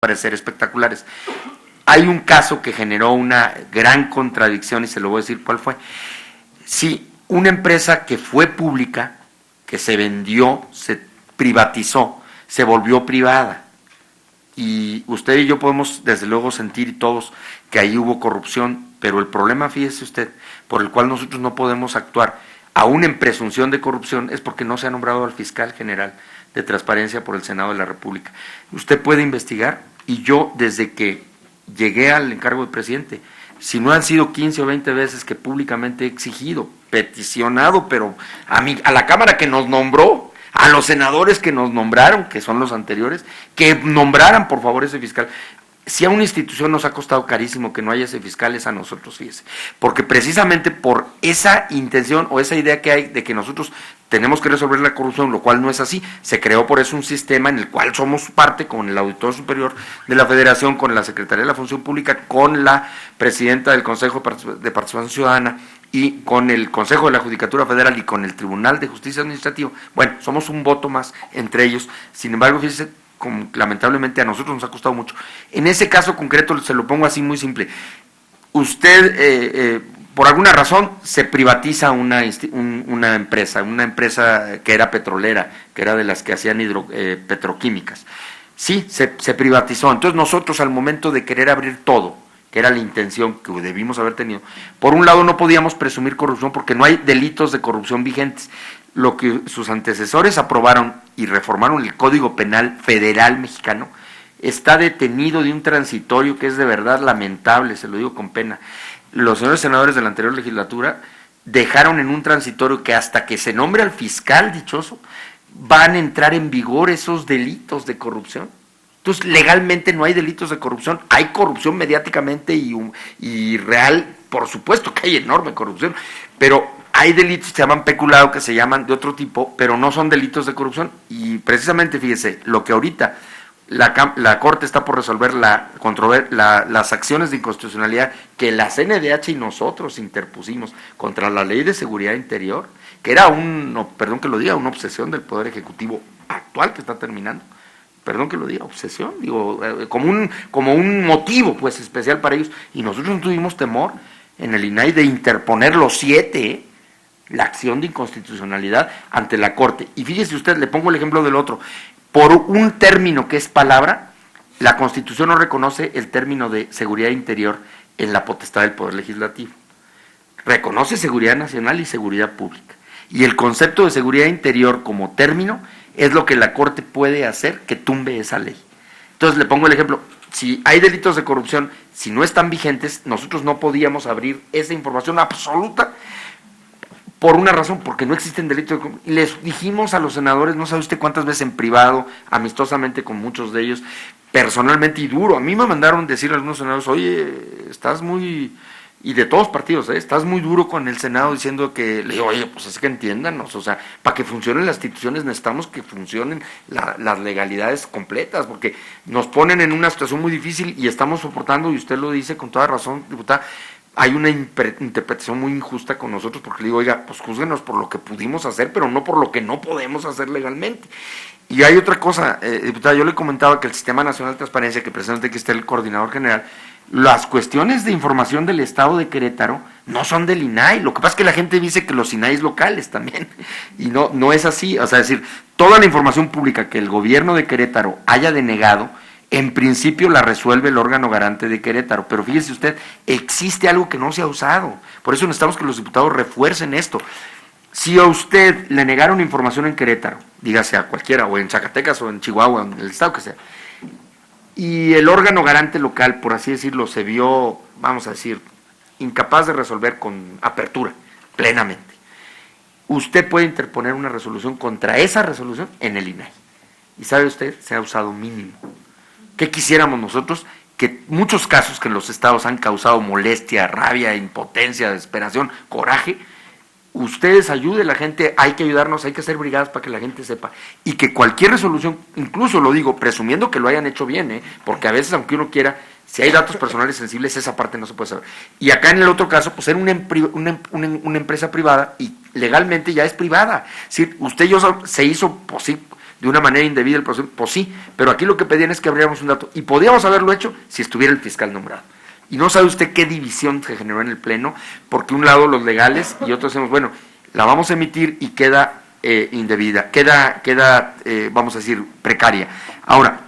parecer espectaculares. Hay un caso que generó una gran contradicción y se lo voy a decir cuál fue. Sí, una empresa que fue pública, que se vendió, se privatizó, se volvió privada. Y usted y yo podemos desde luego sentir todos que ahí hubo corrupción, pero el problema, fíjese usted, por el cual nosotros no podemos actuar aún en presunción de corrupción es porque no se ha nombrado al fiscal general de transparencia por el Senado de la República. Usted puede investigar y yo desde que llegué al encargo de presidente, si no han sido 15 o 20 veces que públicamente he exigido, peticionado, pero a la Cámara que nos nombró, a los senadores que nos nombraron, que son los anteriores, que nombraran por favor ese fiscal. Si a una institución nos ha costado carísimo que no haya ese fiscal, es a nosotros, fíjese, porque precisamente por esa intención o esa idea que hay de que nosotros tenemos que resolver la corrupción, lo cual no es así, se creó por eso un sistema en el cual somos parte con el Auditor Superior de la Federación, con la Secretaría de la Función Pública, con la Presidenta del Consejo de Participación Ciudadana y con el Consejo de la Judicatura Federal y con el Tribunal de Justicia Administrativa. Bueno, somos un voto más entre ellos, sin embargo, fíjese, lamentablemente a nosotros nos ha costado mucho. En ese caso concreto, se lo pongo así muy simple, usted por alguna razón se privatiza una empresa que era petrolera, que era de las que hacían petroquímicas, sí, se privatizó, entonces nosotros al momento de querer abrir todo, que era la intención que debimos haber tenido, por un lado no podíamos presumir corrupción porque no hay delitos de corrupción vigentes. Lo que sus antecesores aprobaron y reformaron el Código Penal Federal Mexicano está detenido de un transitorio que es de verdad lamentable, se lo digo con pena. Los señores senadores de la anterior legislatura dejaron en un transitorio que hasta que se nombre al fiscal dichoso van a entrar en vigor esos delitos de corrupción. Entonces, legalmente no hay delitos de corrupción, hay corrupción mediáticamente y real, por supuesto que hay enorme corrupción, pero hay delitos que se llaman peculado, que se llaman de otro tipo, pero no son delitos de corrupción. Y precisamente, fíjese, lo que ahorita la Corte está por resolver las acciones de inconstitucionalidad que la CNDH y nosotros interpusimos contra la Ley de Seguridad Interior, que era perdón que lo diga, una obsesión del Poder Ejecutivo actual que está terminando. Perdón que lo diga, obsesión, digo, como un motivo pues especial para ellos, y nosotros no tuvimos temor en el INAI de interponer los 7, la acción de inconstitucionalidad ante la Corte. Y fíjese usted, le pongo el ejemplo del otro, por un término que es palabra, la Constitución no reconoce el término de seguridad interior en la potestad del Poder Legislativo, reconoce seguridad nacional y seguridad pública, y el concepto de seguridad interior como término es lo que la Corte puede hacer que tumbe esa ley. Entonces le pongo el ejemplo, si hay delitos de corrupción, si no están vigentes, nosotros no podíamos abrir esa información absoluta por una razón, porque no existen delitos de corrupción. Y les dijimos a los senadores, no sabe usted cuántas veces en privado, amistosamente con muchos de ellos, personalmente y duro, a mí me mandaron decir a algunos senadores, oye, estás muy... y de todos partidos, estás muy duro con el Senado diciendo que, le digo, oye, pues es que entiéndanos, o sea, para que funcionen las instituciones necesitamos que funcionen las legalidades completas, porque nos ponen en una situación muy difícil y estamos soportando, y usted lo dice con toda razón, diputada, hay una interpretación muy injusta con nosotros, porque le digo, oiga, pues júzguenos por lo que pudimos hacer, pero no por lo que no podemos hacer legalmente. Y hay otra cosa, diputada, yo le comentaba que el Sistema Nacional de Transparencia, que precisamente aquí está el coordinador general, las cuestiones de información del Estado de Querétaro no son del INAI, lo que pasa es que la gente dice que los INAIs locales también, y no es así, o sea, es decir, toda la información pública que el gobierno de Querétaro haya denegado, en principio la resuelve el órgano garante de Querétaro, pero fíjese usted, existe algo que no se ha usado, por eso necesitamos que los diputados refuercen esto. Si a usted le negaron información en Querétaro, dígase a cualquiera, o en Zacatecas, o en Chihuahua, en el estado que sea, y el órgano garante local, por así decirlo, se vio, vamos a decir, incapaz de resolver con apertura, plenamente, usted puede interponer una resolución contra esa resolución en el INAI. Y sabe usted, se ha usado mínimo. ¿Qué quisiéramos nosotros? Que muchos casos que en los estados han causado molestia, rabia, impotencia, desesperación, coraje, ustedes ayuden a la gente, hay que ayudarnos, hay que hacer brigadas para que la gente sepa, y que cualquier resolución, incluso lo digo, presumiendo que lo hayan hecho bien, porque a veces aunque uno quiera, si hay datos personales sensibles, esa parte no se puede saber. Y acá en el otro caso, pues era una empresa privada, y legalmente ya es privada, es decir, usted y yo se hizo posible, de una manera indebida el proceso, pues sí, pero aquí lo que pedían es que abriéramos un dato, y podíamos haberlo hecho si estuviera el fiscal nombrado. Y no sabe usted qué división se generó en el Pleno, porque un lado los legales y otros decimos, bueno, la vamos a emitir y queda indebida, queda vamos a decir, precaria. Ahora,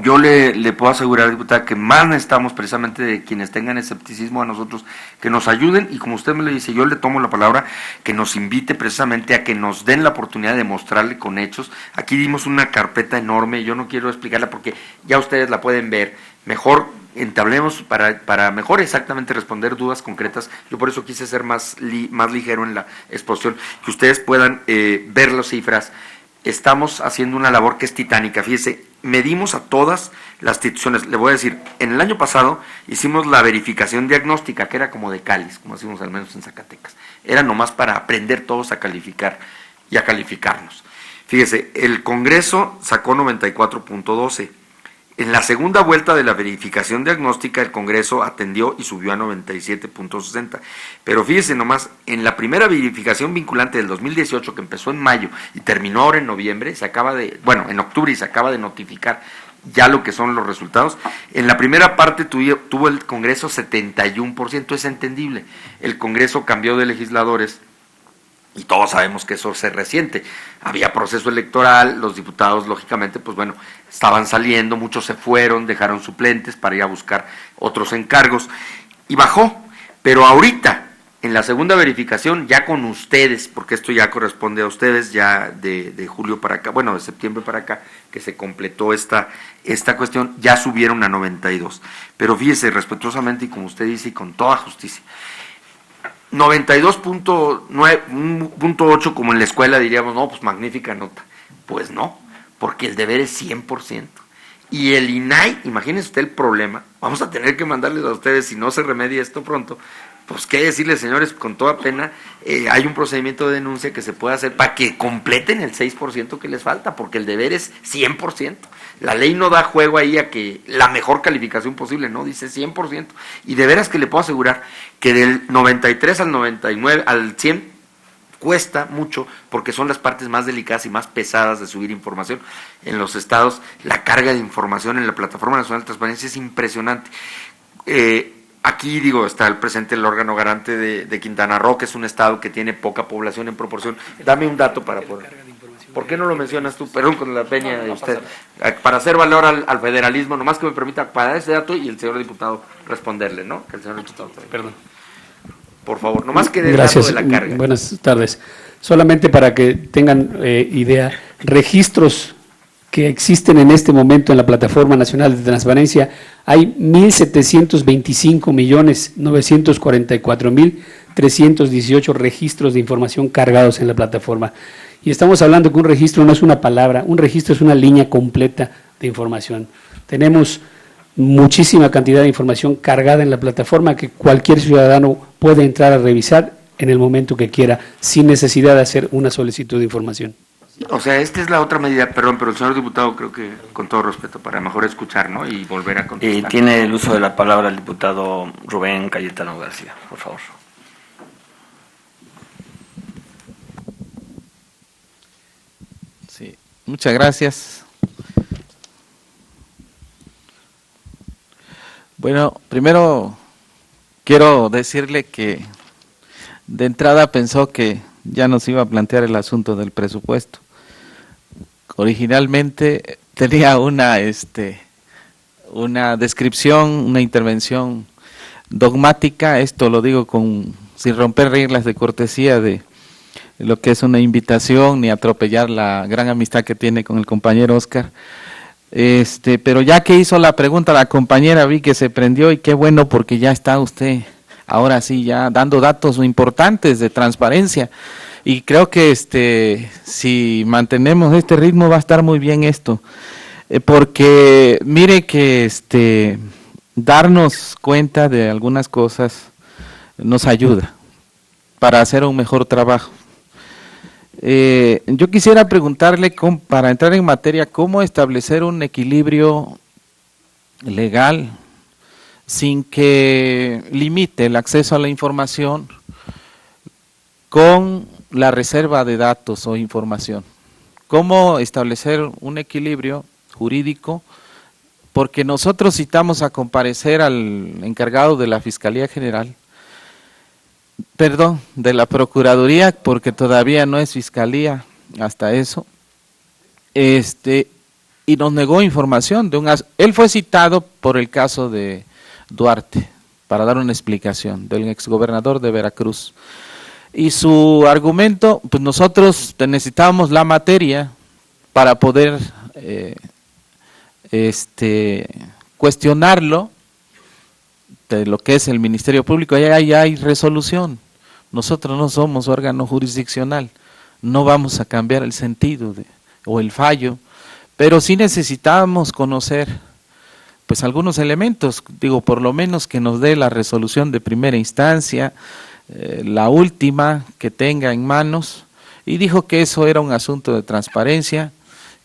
yo le puedo asegurar, diputada, que más necesitamos precisamente de quienes tengan escepticismo a nosotros, que nos ayuden, y como usted me lo dice, yo le tomo la palabra, que nos invite precisamente a que nos den la oportunidad de mostrarle con hechos. Aquí dimos una carpeta enorme, yo no quiero explicarla porque ya ustedes la pueden ver, mejor entablemos para mejor exactamente responder dudas concretas. Yo por eso quise ser más ligero en la exposición, que ustedes puedan ver las cifras. Estamos haciendo una labor que es titánica, fíjese, medimos a todas las instituciones, le voy a decir, en el año pasado hicimos la verificación diagnóstica, que era como de cáliz, como hacemos al menos en Zacatecas, era nomás para aprender todos a calificar y a calificarnos. Fíjese, el Congreso sacó 94.12, en la segunda vuelta de la verificación diagnóstica el Congreso atendió y subió a 97.60, pero fíjese nomás, en la primera verificación vinculante del 2018 que empezó en mayo y terminó ahora en noviembre, en octubre y se acaba de notificar ya lo que son los resultados, en la primera parte tuvo el Congreso 71%, es entendible, el Congreso cambió de legisladores, y todos sabemos que eso se resiente, había proceso electoral, los diputados lógicamente, pues bueno, estaban saliendo, muchos se fueron, dejaron suplentes para ir a buscar otros encargos, y bajó, pero ahorita, en la segunda verificación, ya con ustedes, porque esto ya corresponde a ustedes, ya de julio para acá, bueno, de septiembre para acá, que se completó esta cuestión, ya subieron a 92, pero fíjese, respetuosamente y como usted dice, y con toda justicia, 92.8 como en la escuela diríamos, no, pues magnífica nota. Pues no, porque el deber es 100%. Y el INAI, imagínense usted el problema, vamos a tener que mandarles a ustedes, si no se remedia esto pronto, pues qué decirles, señores, con toda pena, hay un procedimiento de denuncia que se puede hacer para que completen el 6% que les falta, porque el deber es 100%. La ley no da juego ahí a que la mejor calificación posible, no, dice 100%. Y de veras que le puedo asegurar que del 93 al 99, al 100, cuesta mucho, porque son las partes más delicadas y más pesadas de subir información. En los estados, la carga de información en la Plataforma Nacional de Transparencia es impresionante. Aquí, está el presente el órgano garante de Quintana Roo, que es un estado que tiene poca población en proporción. Dame un dato para poder... ¿Por qué no lo mencionas tú? Perdón, con la peña de usted. Para hacer valor al federalismo, nomás que me permita para ese dato y el señor diputado responderle, ¿no? Que el señor diputado... Perdón. Por favor, nomás que dé el dato de la carga. Buenas tardes. Solamente para que tengan idea, registros que existen en este momento en la Plataforma Nacional de Transparencia, hay 1.725.944.318 registros de información cargados en la plataforma. Y estamos hablando que un registro no es una palabra, un registro es una línea completa de información. Tenemos muchísima cantidad de información cargada en la plataforma que cualquier ciudadano puede entrar a revisar en el momento que quiera, sin necesidad de hacer una solicitud de información. O sea, esta es la otra medida, perdón, pero el señor diputado, creo que con todo respeto, para mejor escuchar, ¿no? Y volver a contestar. Tiene el uso de la palabra el diputado Rubén Cayetano García, por favor. Sí, muchas gracias. Bueno, primero quiero decirle que de entrada pensó que ya nos iba a plantear el asunto del presupuesto. Originalmente tenía una descripción, una intervención dogmática, esto lo digo sin romper reglas de cortesía de lo que es una invitación, ni atropellar la gran amistad que tiene con el compañero Oscar. Pero ya que hizo la pregunta la compañera, vi que se prendió y qué bueno, porque ya está usted ahora sí ya dando datos importantes de transparencia. Y creo que si mantenemos este ritmo va a estar muy bien esto, porque mire que darnos cuenta de algunas cosas nos ayuda para hacer un mejor trabajo. Yo quisiera preguntarle, para entrar en materia, cómo establecer un equilibrio legal sin que limite el acceso a la información con la reserva de datos o información. cómo establecer un equilibrio jurídico, porque nosotros citamos a comparecer al encargado de la Fiscalía General, perdón, de la Procuraduría, porque todavía no es Fiscalía, hasta eso, y nos negó información él fue citado por el caso de Duarte, para dar una explicación, del exgobernador de Veracruz. Y su argumento, pues nosotros necesitábamos la materia para poder cuestionarlo de lo que es el Ministerio Público. Ahí hay resolución. Nosotros no somos órgano jurisdiccional, no vamos a cambiar el sentido o el fallo, pero sí necesitábamos conocer pues algunos elementos, digo, por lo menos que nos dé la resolución de primera instancia, la última que tenga en manos, y dijo que eso era un asunto de transparencia,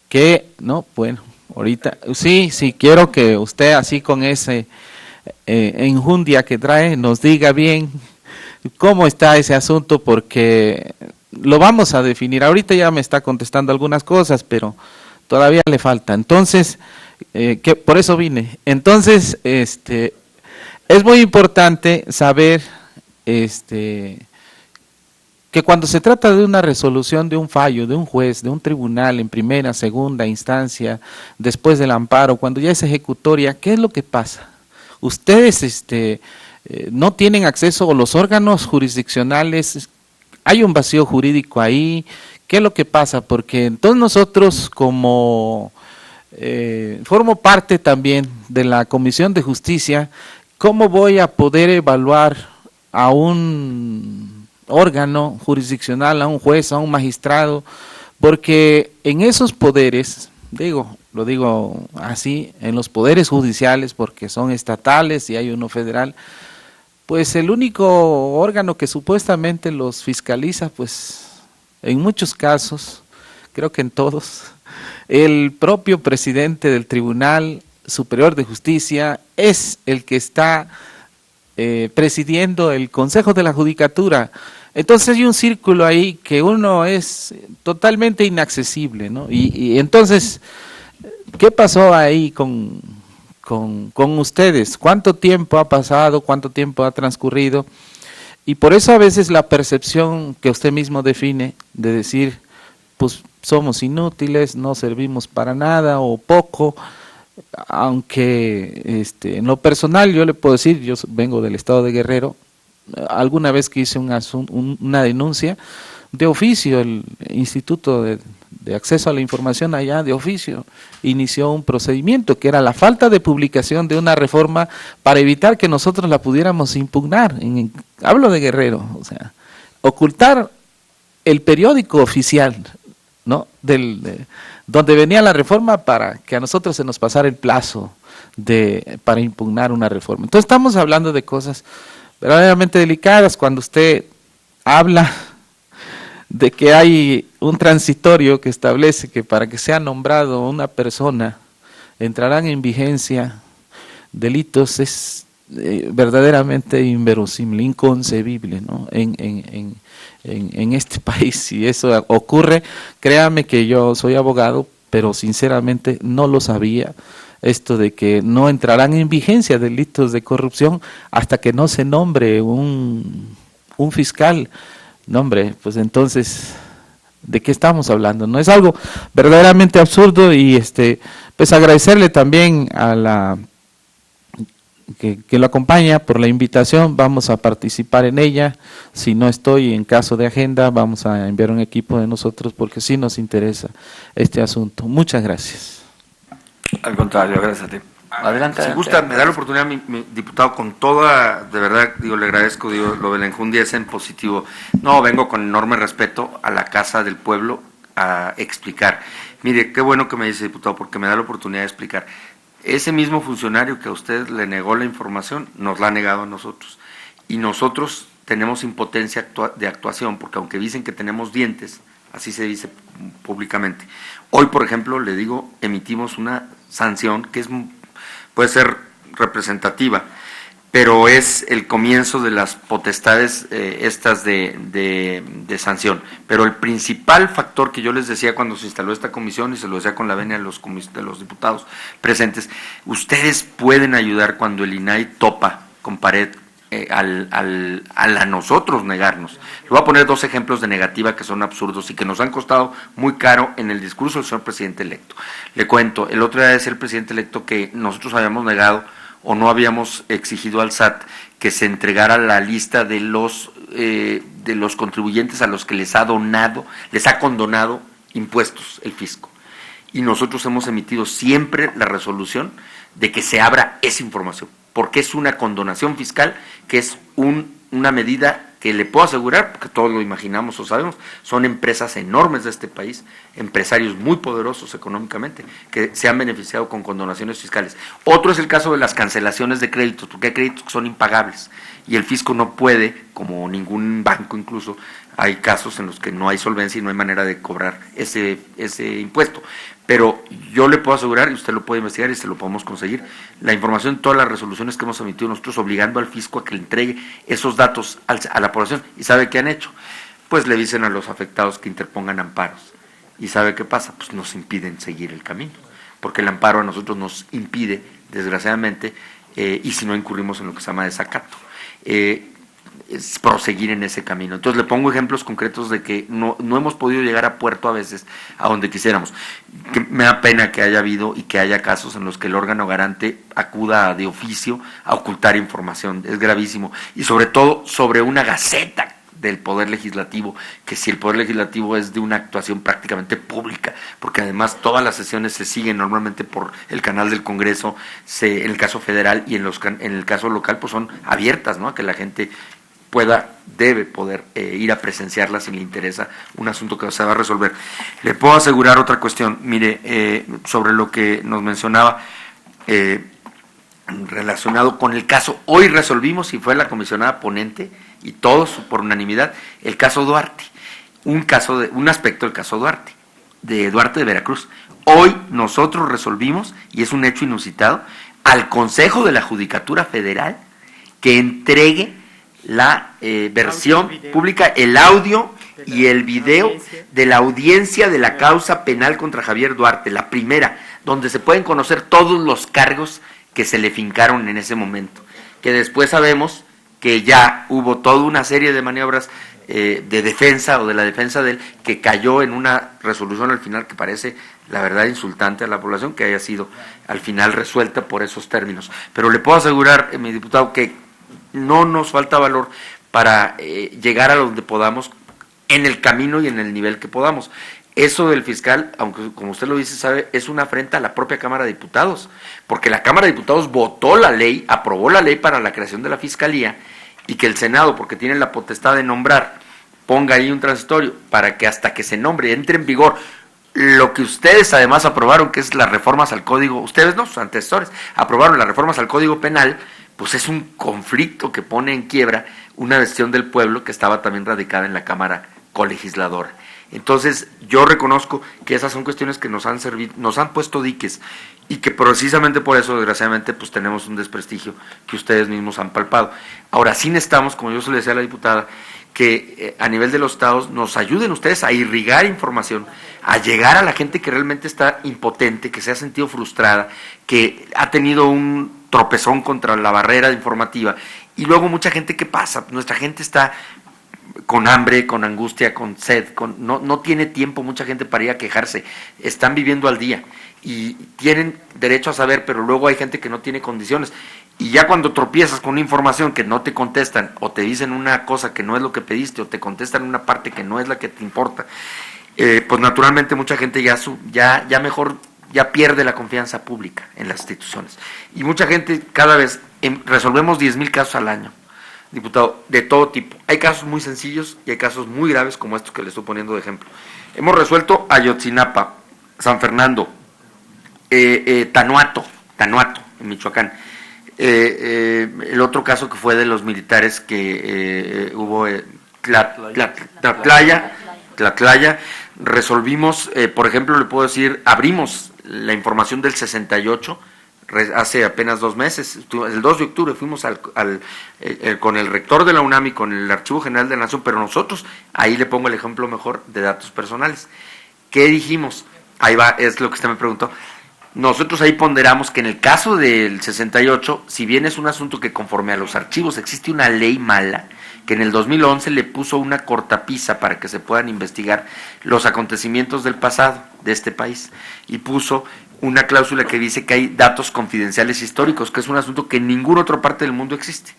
que, no, bueno, ahorita, sí, quiero que usted así con ese enjundia que trae, nos diga bien cómo está ese asunto, porque lo vamos a definir. Ahorita ya me está contestando algunas cosas, pero todavía le falta. Entonces, que por eso vine. Entonces, es muy importante saber que cuando se trata de una resolución de un fallo, de un juez, de un tribunal en primera, segunda instancia, después del amparo, cuando ya es ejecutoria, ¿qué es lo que pasa? Ustedes no tienen acceso, o los órganos jurisdiccionales, hay un vacío jurídico ahí. ¿Qué es lo que pasa? Porque entonces nosotros como formo parte también de la Comisión de Justicia, ¿cómo voy a poder evaluar a un órgano jurisdiccional, a un juez, a un magistrado? Porque en esos poderes, lo digo así, en los poderes judiciales, porque son estatales y hay uno federal, pues el único órgano que supuestamente los fiscaliza, pues en muchos casos, creo que en todos, el propio presidente del Tribunal Superior de Justicia es el que está presidiendo el Consejo de la Judicatura. Entonces hay un círculo ahí que uno es totalmente inaccesible, ¿no? Y entonces, ¿qué pasó ahí con ustedes? ¿Cuánto tiempo ha pasado? ¿Cuánto tiempo ha transcurrido? Y por eso a veces la percepción que usted mismo define de decir, pues somos inútiles, no servimos para nada o poco, aunque en lo personal yo le puedo decir, yo vengo del estado de Guerrero, alguna vez que hice una denuncia de oficio, el Instituto de Acceso a la Información allá de oficio inició un procedimiento que era la falta de publicación de una reforma para evitar que nosotros la pudiéramos impugnar. Hablo de Guerrero, o sea, ocultar el periódico oficial, ¿no? Donde venía la reforma para que a nosotros se nos pasara el plazo para impugnar una reforma. Entonces estamos hablando de cosas verdaderamente delicadas. Cuando usted habla de que hay un transitorio que establece que para que sea nombrado una persona entrarán en vigencia delitos, es verdaderamente inverosímil, inconcebible, ¿no? En este país, si eso ocurre, créame que yo soy abogado, pero sinceramente no lo sabía, esto de que no entrarán en vigencia delitos de corrupción hasta que no se nombre un fiscal. No, hombre, pues entonces, ¿de qué estamos hablando? No es algo verdaderamente absurdo. Y pues agradecerle también a la que lo acompaña por la invitación. Vamos a participar en ella. Si no estoy en caso de agenda, vamos a enviar un equipo de nosotros porque sí nos interesa este asunto. Muchas gracias. Al contrario, gracias a ti. Adelante. Si gusta, me da la oportunidad, mi diputado, con toda, de verdad, le agradezco, lo de la enjundia es en positivo. No, vengo con enorme respeto a la Casa del Pueblo a explicar. Mire, qué bueno que me dice, diputado, porque me da la oportunidad de explicar. Ese mismo funcionario que a usted le negó la información, nos la ha negado a nosotros. Y nosotros tenemos impotencia de actuación, porque aunque dicen que tenemos dientes, así se dice públicamente. Hoy, por ejemplo, le digo, emitimos una sanción que puede ser representativa. pero es el comienzo de las potestades estas de sanción. Pero el principal factor que yo les decía cuando se instaló esta comisión, y se lo decía con la venia de los diputados presentes, ustedes pueden ayudar cuando el INAI topa con pared a nosotros negarnos. Le voy a poner 2 ejemplos de negativa que son absurdos y que nos han costado muy caro en el discurso del señor presidente electo. Le cuento, el otro día decía el presidente electo que nosotros habíamos negado o no habíamos exigido al SAT que se entregara la lista de los contribuyentes a los que les ha condonado impuestos el fisco. Y nosotros hemos emitido siempre la resolución de que se abra esa información, porque es una condonación fiscal, que es una medida que le puedo asegurar, porque todos lo imaginamos o sabemos, son empresas enormes de este país, empresarios muy poderosos económicamente, que se han beneficiado con condonaciones fiscales. Otro es el caso de las cancelaciones de créditos, porque hay créditos que son impagables, y el fisco no puede, como ningún banco incluso, hay casos en los que no hay solvencia y no hay manera de cobrar ese impuesto. Pero yo le puedo asegurar, y usted lo puede investigar y se lo podemos conseguir, la información, todas las resoluciones que hemos emitido nosotros obligando al fisco a que le entregue esos datos a la población. ¿Y sabe qué han hecho? Pues le dicen a los afectados que interpongan amparos. ¿Y sabe qué pasa? Pues nos impiden seguir el camino, porque el amparo a nosotros nos impide, desgraciadamente, y si no incurrimos en lo que se llama desacato, es proseguir en ese camino. Entonces le pongo ejemplos concretos de que no hemos podido llegar a puerto a veces a donde quisiéramos. Que me da pena que haya habido y que haya casos en los que el órgano garante acuda de oficio a ocultar información. Es gravísimo. Y sobre todo sobre una gaceta del Poder Legislativo, que si el Poder Legislativo es de una actuación prácticamente pública, porque además todas las sesiones se siguen normalmente por el canal del Congreso, en el caso federal y en el caso local, pues son abiertas, ¿no?, a que la gente debe poder ir a presenciarla si le interesa un asunto que se va a resolver. Le puedo asegurar otra cuestión, mire, sobre lo que nos mencionaba, relacionado con el caso, hoy resolvimos, y fue la comisionada ponente, y todos por unanimidad, el caso Duarte, un aspecto del caso Duarte de Veracruz. Hoy nosotros resolvimos, y es un hecho inusitado, al Consejo de la Judicatura Federal que entregue la versión pública, el audio y el video de la audiencia de la causa penal contra Javier Duarte, la primera, donde se pueden conocer todos los cargos que se le fincaron en ese momento, que después sabemos que ya hubo toda una serie de maniobras de defensa o de la defensa de él, que cayó en una resolución al final que parece, la verdad, insultante a la población, que haya sido al final resuelta por esos términos. Pero le puedo asegurar, mi diputado, que no nos falta valor para llegar a donde podamos, en el camino y en el nivel que podamos. Eso del fiscal, aunque como usted lo dice, sabe, es una afrenta a la propia Cámara de Diputados, porque la Cámara de Diputados votó la ley, aprobó la ley para la creación de la Fiscalía, y que el Senado, porque tiene la potestad de nombrar, ponga ahí un transitorio para que hasta que se nombre, entre en vigor lo que ustedes además aprobaron, que es las reformas al Código, ustedes no, sus antecesores, aprobaron las reformas al Código Penal. Pues es un conflicto que pone en quiebra una decisión del pueblo que estaba también radicada en la Cámara Colegisladora. Entonces, yo reconozco que esas son cuestiones que nos han servido, nos han puesto diques, y que precisamente por eso, desgraciadamente, pues tenemos un desprestigio que ustedes mismos han palpado. Ahora, sí necesitamos, como yo se le decía a la diputada, que a nivel de los estados nos ayuden ustedes a irrigar información, a llegar a la gente que realmente está impotente, que se ha sentido frustrada, que ha tenido un tropezón contra la barrera informativa, y luego mucha gente, ¿qué pasa? Nuestra gente está con hambre, con angustia, con sed, no tiene tiempo mucha gente para ir a quejarse, están viviendo al día y tienen derecho a saber, pero luego hay gente que no tiene condiciones, y ya cuando tropiezas con una información que no te contestan, o te dicen una cosa que no es lo que pediste, o te contestan una parte que no es la que te importa, pues naturalmente mucha gente ya mejor ya pierde la confianza pública en las instituciones, y mucha gente cada vez, resolvemos 10,000 casos al año, diputado, de todo tipo. Hay casos muy sencillos y hay casos muy graves como estos que le estoy poniendo de ejemplo. Hemos resuelto Ayotzinapa, San Fernando, Tanuato, en Michoacán. El otro caso que fue de los militares que hubo, Tlatlaya, resolvimos, por ejemplo, le puedo decir, abrimos la información del 68, hace apenas 2 meses, el 2 de octubre fuimos con el rector de la UNAM y con el Archivo General de la Nación, pero nosotros, ahí le pongo el ejemplo mejor de datos personales. ¿Qué dijimos? Ahí va, es lo que usted me preguntó. Nosotros ahí ponderamos que en el caso del 68, si bien es un asunto que conforme a los archivos existe una ley mala, que en el 2011 le puso una cortapisa para que se puedan investigar los acontecimientos del pasado de este país, y puso una cláusula que dice que hay datos confidenciales históricos, que es un asunto que en ninguna otra parte del mundo existe.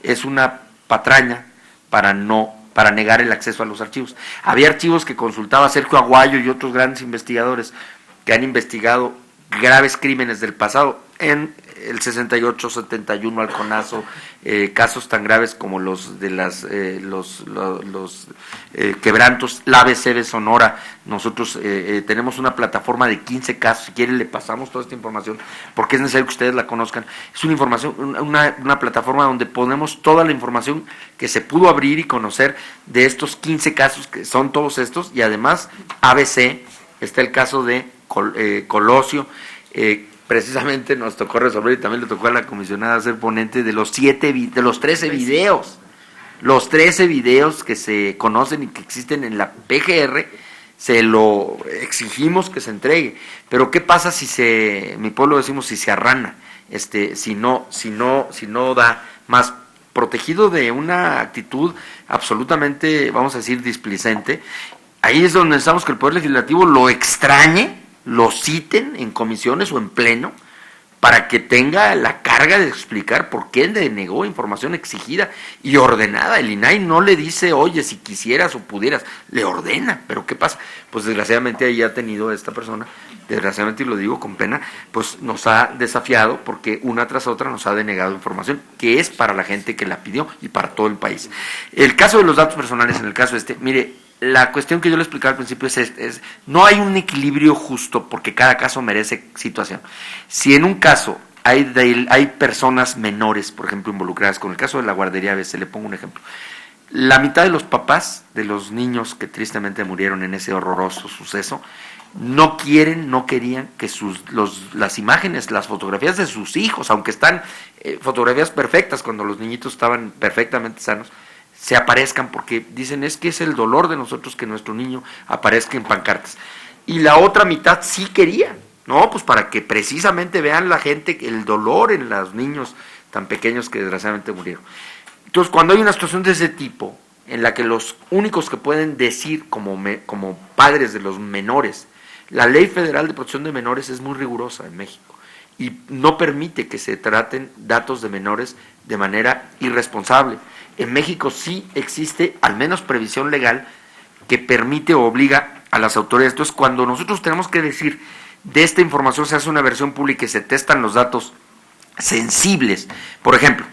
Es una patraña para negar el acceso a los archivos. Había archivos que consultaba Sergio Aguayo y otros grandes investigadores que han investigado graves crímenes del pasado en el 68, 71, Halconazo, casos tan graves como los de los quebrantos, la ABC de Sonora. Nosotros tenemos una plataforma de 15 casos, si quieren le pasamos toda esta información, porque es necesario que ustedes la conozcan. Es una información, una plataforma donde ponemos toda la información que se pudo abrir y conocer de estos 15 casos, que son todos estos, y además ABC, está el caso de Colosio, precisamente nos tocó resolver, y también le tocó a la comisionada ser ponente de los 13 videos. Los 13 videos que se conocen y que existen en la PGR, se lo exigimos que se entregue. Pero ¿qué pasa mi pueblo decimos, si se arrana? Si no da más, protegido de una actitud absolutamente, vamos a decir, displicente. Ahí es donde necesitamos que el Poder Legislativo lo extrañe, lo citen en comisiones o en pleno, para que tenga la carga de explicar por qué denegó información exigida y ordenada. El INAI no le dice, oye, si quisieras o pudieras, le ordena. Pero ¿qué pasa? Pues desgraciadamente ahí ha tenido esta persona, desgraciadamente, y lo digo con pena, pues nos ha desafiado porque una tras otra nos ha denegado información que es para la gente que la pidió y para todo el país. El caso de los datos personales, en el caso mire, la cuestión que yo le explicaba al principio es no hay un equilibrio justo porque cada caso merece situación. Si en un caso hay personas menores, por ejemplo, involucradas, con el caso de la guardería ABC, le pongo un ejemplo, la mitad de los papás de los niños que tristemente murieron en ese horroroso suceso, no querían que las imágenes, las fotografías de sus hijos, aunque están fotografías perfectas cuando los niñitos estaban perfectamente sanos, se aparezcan, porque dicen, es que es el dolor de nosotros que nuestro niño aparezca en pancartas. Y la otra mitad sí quería, no, pues para que precisamente vean la gente el dolor en los niños tan pequeños que desgraciadamente murieron. Entonces, cuando hay una situación de ese tipo, en la que los únicos que pueden decir como padres de los menores, la Ley Federal de Protección de Menores es muy rigurosa en México y no permite que se traten datos de menores de manera irresponsable. En México sí existe al menos previsión legal que permite o obliga a las autoridades. Entonces, cuando nosotros tenemos que decir de esta información se hace una versión pública y se testan los datos sensibles, por ejemplo,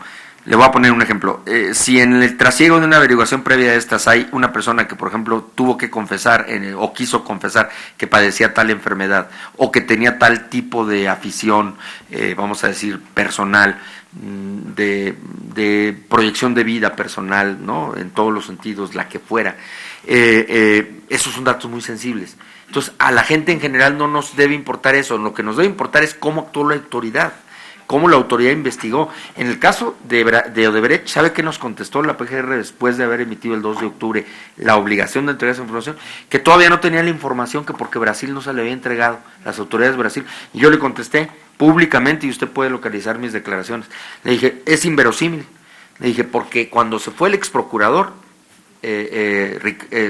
le voy a poner un ejemplo, si en el trasiego de una averiguación previa de estas hay una persona que, por ejemplo, tuvo que confesar o quiso confesar que padecía tal enfermedad o que tenía tal tipo de afición, vamos a decir, personal, de proyección de vida personal, ¿no? En todos los sentidos, la que fuera, esos son datos muy sensibles. Entonces, a la gente en general no nos debe importar eso, lo que nos debe importar es cómo actuó la autoridad, cómo la autoridad investigó. En el caso de Odebrecht, ¿sabe qué nos contestó la PGR después de haber emitido el 2 de octubre la obligación de entregar esa información? Que todavía no tenía la información, que porque Brasil no se le había entregado, las autoridades de Brasil. Y yo le contesté públicamente, y usted puede localizar mis declaraciones. Le dije, es inverosímil. Le dije, porque cuando se fue el exprocurador,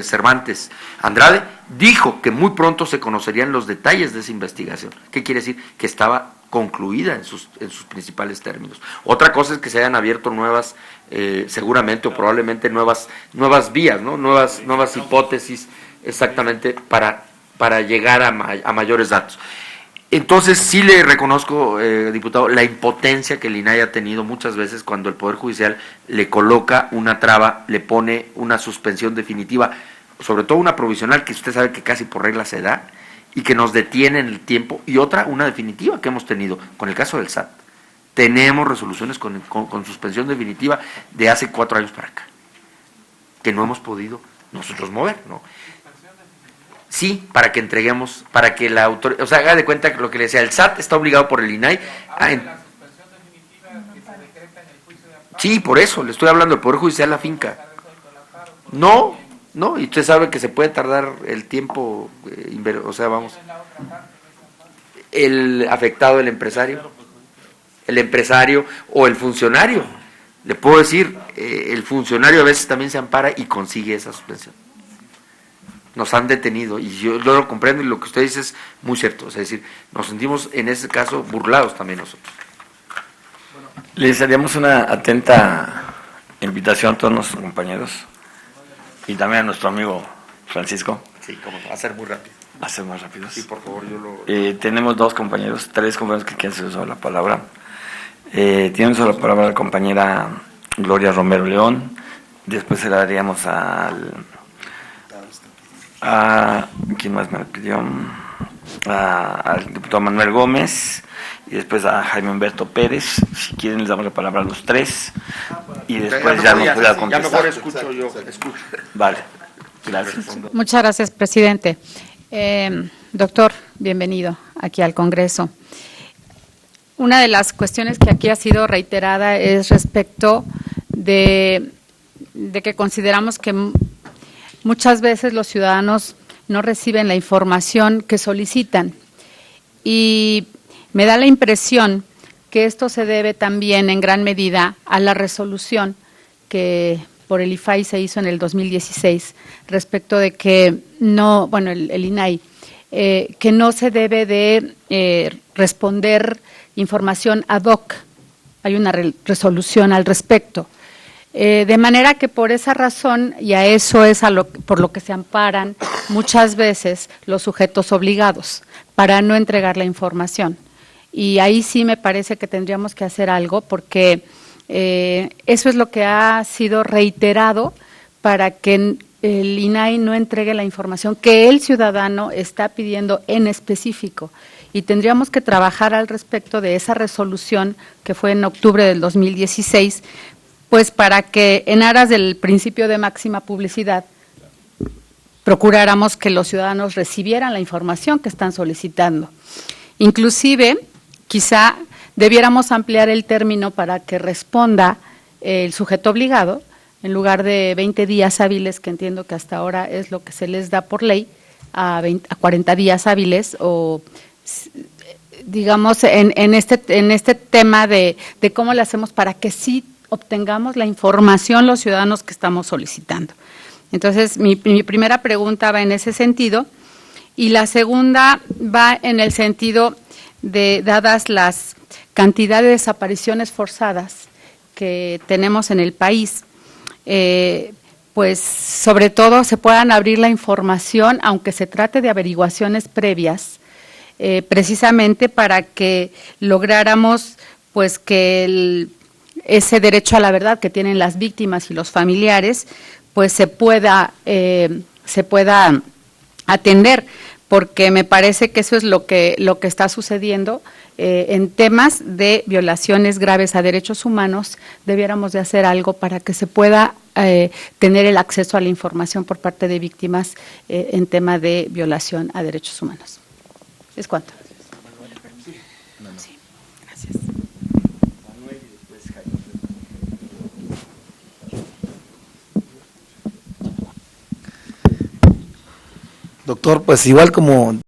Cervantes Andrade, dijo que muy pronto se conocerían los detalles de esa investigación. ¿Qué quiere decir? Que estaba concluida en sus principales términos. Otra cosa es que se hayan abierto nuevas, seguramente o probablemente nuevas vías, ¿no? Nuevas hipótesis, exactamente, para llegar a mayores datos. Entonces sí le reconozco, diputado, la impotencia que el INAI ha tenido muchas veces cuando el Poder Judicial le coloca una traba, le pone una suspensión definitiva, sobre todo una provisional que usted sabe que casi por regla se da y que nos detiene en el tiempo, y otra, una definitiva que hemos tenido con el caso del SAT. Tenemos resoluciones con suspensión definitiva de hace 4 años para acá, que no hemos podido nosotros mover, ¿no? Sí, para que entreguemos, para que la autoridad, o sea, haga de cuenta que lo que le decía, el SAT está obligado por el INAI a... Sí, por eso, le estoy hablando del Poder Judicial de la finca. No, y usted sabe que se puede tardar el tiempo, o sea, vamos, el afectado, el empresario o el funcionario. Le puedo decir, el funcionario a veces también se ampara y consigue esa suspensión. Nos han detenido, y yo lo comprendo, y lo que usted dice es muy cierto, es decir, nos sentimos en ese caso burlados también nosotros. Les haríamos una atenta invitación a todos nuestros compañeros y también a nuestro amigo Francisco. Sí, como va a ser muy rápido. A ser más rápidos. Sí, por favor, yo lo... Tenemos tres compañeros que quieren hacer uso de la palabra. Tiene uso de la palabra la compañera Gloria Romero León, después se la daríamos a ¿quién más me lo pidió? Al diputado Manuel Gómez, y después a Jaime Humberto Pérez. Si quieren les damos la palabra a los tres y después ya nos pueda contestar. Ya mejor escucho yo, escucho. Vale, gracias. Muchas gracias, presidente. Doctor, bienvenido aquí al Congreso. Una de las cuestiones que aquí ha sido reiterada es respecto de que consideramos que muchas veces los ciudadanos no reciben la información que solicitan, y me da la impresión que esto se debe también en gran medida a la resolución que por el IFAI se hizo en el 2016 respecto de que no, bueno, el INAI, que no se debe de responder información ad hoc. Hay una resolución al respecto. De manera que por esa razón, y a eso es por lo que se amparan muchas veces los sujetos obligados, para no entregar la información. Y ahí sí me parece que tendríamos que hacer algo, porque eso es lo que ha sido reiterado para que el INAI no entregue la información que el ciudadano está pidiendo en específico. Y tendríamos que trabajar al respecto de esa resolución que fue en octubre del 2016, pues para que en aras del principio de máxima publicidad procuráramos que los ciudadanos recibieran la información que están solicitando. Inclusive, quizá debiéramos ampliar el término para que responda el sujeto obligado, en lugar de 20 días hábiles, que entiendo que hasta ahora es lo que se les da por ley, a 40 días hábiles, o digamos en este tema de cómo le hacemos para que sí obtengamos la información los ciudadanos que estamos solicitando. Entonces, mi primera pregunta va en ese sentido, y la segunda va en el sentido de, dadas las cantidades de desapariciones forzadas que tenemos en el país, pues sobre todo se puedan abrir la información, aunque se trate de averiguaciones previas, precisamente para que lográramos pues que ese derecho a la verdad que tienen las víctimas y los familiares pues se pueda atender, porque me parece que eso es lo que está sucediendo en temas de violaciones graves a derechos humanos. Debiéramos de hacer algo para que se pueda tener el acceso a la información por parte de víctimas en tema de violación a derechos humanos. ¿Es cuánto? Sí, gracias. Doctor, pues igual como